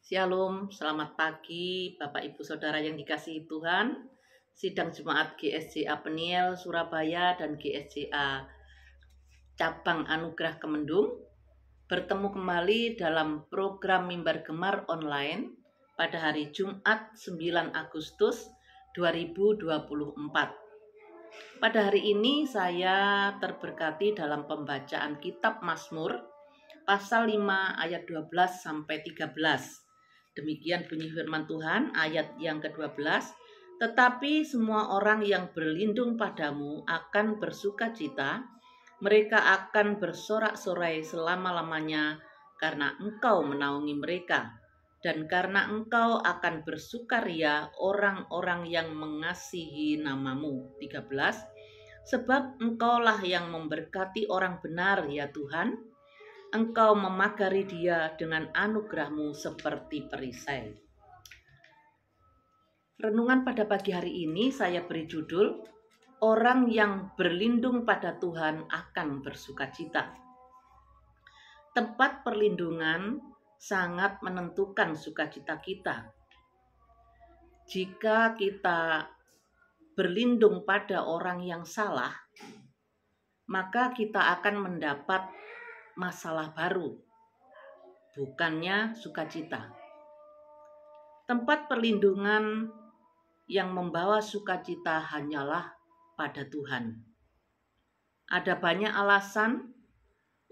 Shalom, selamat pagi Bapak Ibu Saudara yang dikasihi Tuhan. Sidang Jemaat GSJA Peniel, Surabaya dan GSJA Cabang Anugerah Kemendung bertemu kembali dalam program Mimbar Gemar online pada hari Jumat 9 Agustus 2024. Pada hari ini saya terberkati dalam pembacaan kitab Mazmur pasal 5 ayat 12 sampai 13. Demikian bunyi firman Tuhan ayat yang ke-12. Tetapi semua orang yang berlindung padamu akan bersukacita, mereka akan bersorak-sorai selama-lamanya karena Engkau menaungi mereka. Dan karena Engkau akan bersukaria orang-orang yang mengasihi namamu. 13. Sebab Engkaulah yang memberkati orang benar ya Tuhan, Engkau memagari dia dengan anugerah-Mu seperti perisai. Renungan pada pagi hari ini saya beri judul, Orang yang berlindung pada Tuhan akan bersukacita. Tempat perlindungan sangat menentukan sukacita kita. Jika kita berlindung pada orang yang salah, maka kita akan mendapat masalah baru, bukannya sukacita. Tempat perlindungan yang membawa sukacita hanyalah pada Tuhan. Ada banyak alasan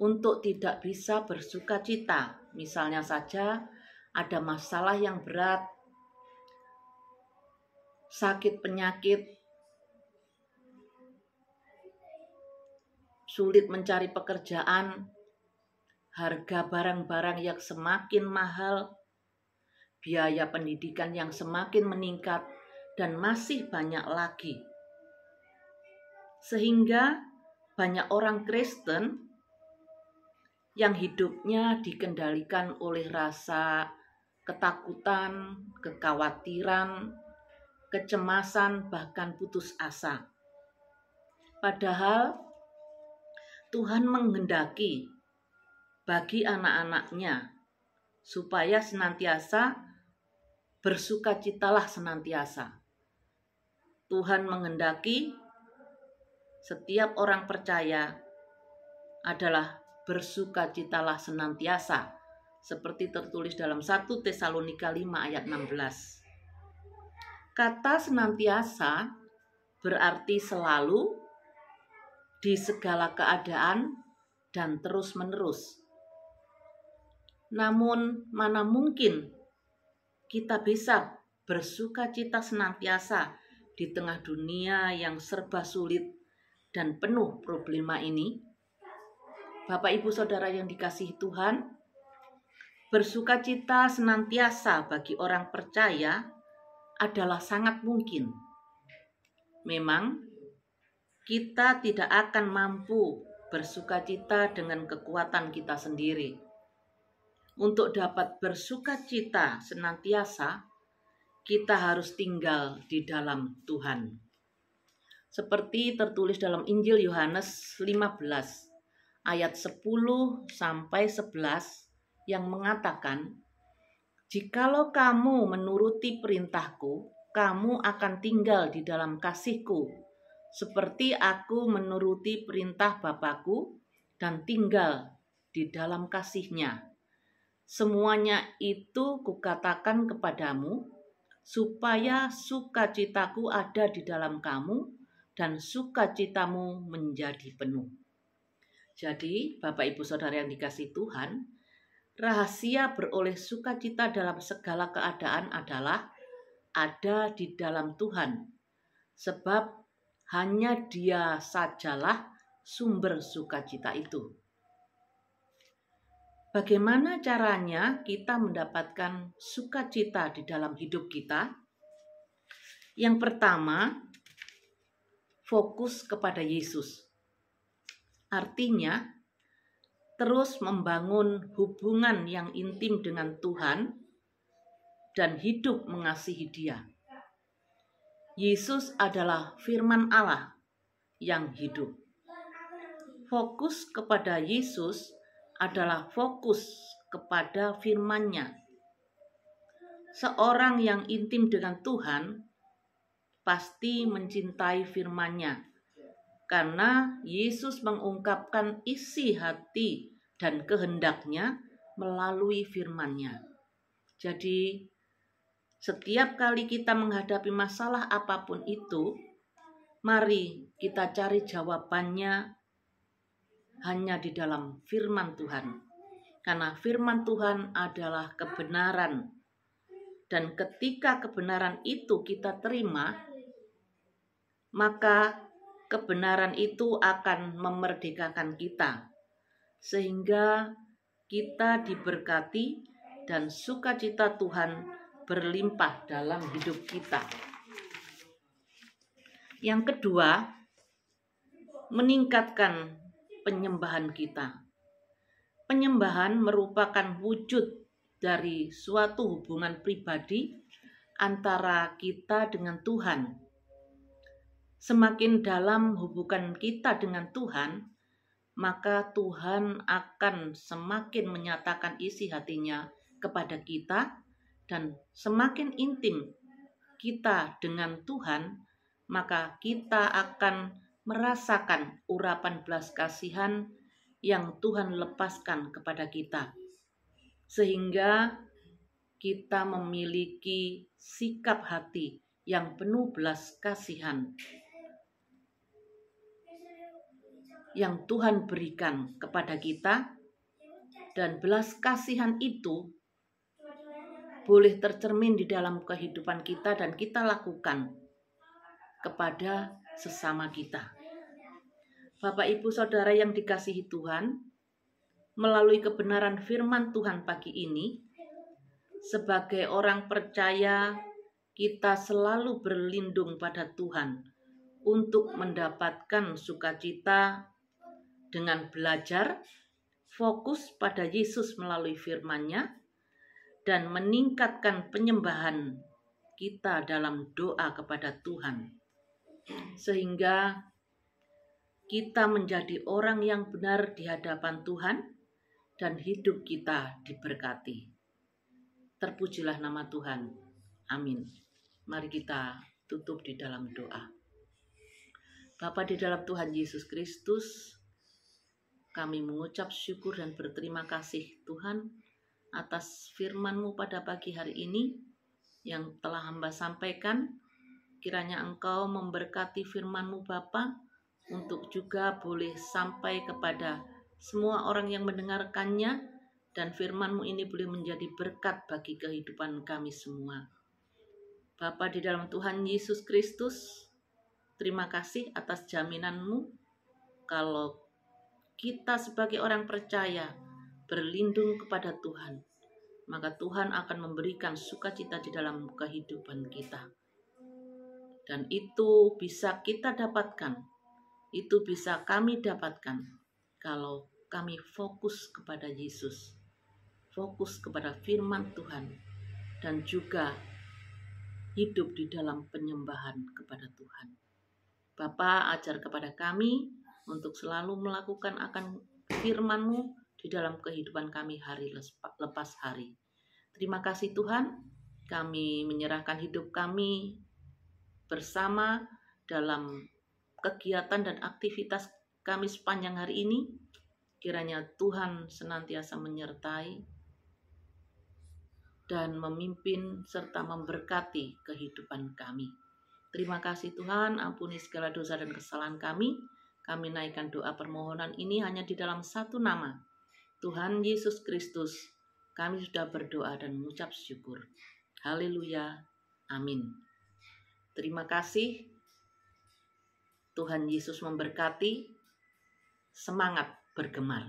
untuk tidak bisa bersukacita. Misalnya saja ada masalah yang berat, sakit penyakit, sulit mencari pekerjaan, harga barang-barang yang semakin mahal, biaya pendidikan yang semakin meningkat, dan masih banyak lagi. Sehingga banyak orang Kristen yang hidupnya dikendalikan oleh rasa ketakutan, kekhawatiran, kecemasan, bahkan putus asa. Padahal Tuhan menghendaki bagi anak-anaknya supaya senantiasa bersukacitalah senantiasa. Tuhan menghendaki setiap orang percaya adalah bersukacitalah senantiasa, seperti tertulis dalam 1 Tesalonika 5 ayat 16. Kata senantiasa berarti selalu, di segala keadaan, dan terus-menerus. Namun mana mungkin kita bisa bersukacita senantiasa di tengah dunia yang serba sulit dan penuh problema ini? Bapak Ibu Saudara yang dikasihi Tuhan, bersukacita senantiasa bagi orang percaya adalah sangat mungkin. Memang kita tidak akan mampu bersukacita dengan kekuatan kita sendiri. Untuk dapat bersukacita senantiasa, kita harus tinggal di dalam Tuhan. Seperti tertulis dalam Injil Yohanes 15 ayat 10 sampai 11 yang mengatakan, "Jikalau kamu menuruti perintahku, kamu akan tinggal di dalam kasihku, seperti aku menuruti perintah Bapakku dan tinggal di dalam kasihnya. Semuanya itu kukatakan kepadamu, supaya sukacitaku ada di dalam kamu dan sukacitamu menjadi penuh." Jadi, Bapak Ibu Saudara yang dikasihi Tuhan, rahasia beroleh sukacita dalam segala keadaan adalah ada di dalam Tuhan. Sebab hanya Dia sajalah sumber sukacita itu. Bagaimana caranya kita mendapatkan sukacita di dalam hidup kita? Yang pertama, fokus kepada Yesus. Artinya, terus membangun hubungan yang intim dengan Tuhan dan hidup mengasihi Dia. Yesus adalah firman Allah yang hidup. Fokus kepada Yesus adalah fokus kepada firman-Nya. Seorang yang intim dengan Tuhan pasti mencintai firman-Nya, karena Yesus mengungkapkan isi hati dan kehendak-Nya melalui firman-Nya. Jadi setiap kali kita menghadapi masalah apapun itu, mari kita cari jawabannya hanya di dalam firman Tuhan. Karena firman Tuhan adalah kebenaran. Dan ketika kebenaran itu kita terima, maka kebenaran itu akan memerdekakan kita. Sehingga kita diberkati dan sukacita Tuhan berlimpah dalam hidup kita. Yang kedua, meningkatkan penyembahan kita. Penyembahan merupakan wujud dari suatu hubungan pribadi antara kita dengan Tuhan. Semakin dalam hubungan kita dengan Tuhan, maka Tuhan akan semakin menyatakan isi hatinya kepada kita, dan semakin intim kita dengan Tuhan, maka kita akan merasakan urapan belas kasihan yang Tuhan lepaskan kepada kita. Sehingga kita memiliki sikap hati yang penuh belas kasihan yang Tuhan berikan kepada kita, dan belas kasihan itu boleh tercermin di dalam kehidupan kita dan kita lakukan kepada sesama kita. Bapak, Ibu, Saudara yang dikasihi Tuhan, melalui kebenaran firman Tuhan pagi ini, sebagai orang percaya, kita selalu berlindung pada Tuhan untuk mendapatkan sukacita dengan belajar, fokus pada Yesus melalui firman-Nya, dan meningkatkan penyembahan kita dalam doa kepada Tuhan. Sehingga kita menjadi orang yang benar di hadapan Tuhan dan hidup kita diberkati. Terpujilah nama Tuhan. Amin. Mari kita tutup di dalam doa. Bapa di dalam Tuhan Yesus Kristus, kami mengucap syukur dan berterima kasih Tuhan atas firman-Mu pada pagi hari ini yang telah hamba sampaikan. Kiranya Engkau memberkati firman-Mu Bapa, untuk juga boleh sampai kepada semua orang yang mendengarkannya, dan firman-Mu ini boleh menjadi berkat bagi kehidupan kami semua. Bapa di dalam Tuhan Yesus Kristus, terima kasih atas jaminan-Mu kalau kita sebagai orang percaya berlindung kepada Tuhan, maka Tuhan akan memberikan sukacita di dalam kehidupan kita. Dan itu bisa kita dapatkan, itu bisa kami dapatkan kalau kami fokus kepada Yesus, fokus kepada firman Tuhan, dan juga hidup di dalam penyembahan kepada Tuhan. Bapa, ajar kepada kami untuk selalu melakukan akan firman-Mu di dalam kehidupan kami hari lepas hari. Terima kasih Tuhan, kami menyerahkan hidup kami bersama dalam kegiatan dan aktivitas kami sepanjang hari ini. Kiranya Tuhan senantiasa menyertai dan memimpin serta memberkati kehidupan kami. Terima kasih Tuhan, ampuni segala dosa dan kesalahan kami. Kami naikkan doa permohonan ini hanya di dalam satu nama, Tuhan Yesus Kristus. Kami sudah berdoa dan mengucap syukur. Haleluya. Amin. Terima kasih. Tuhan Yesus memberkati. Semangat bergemar.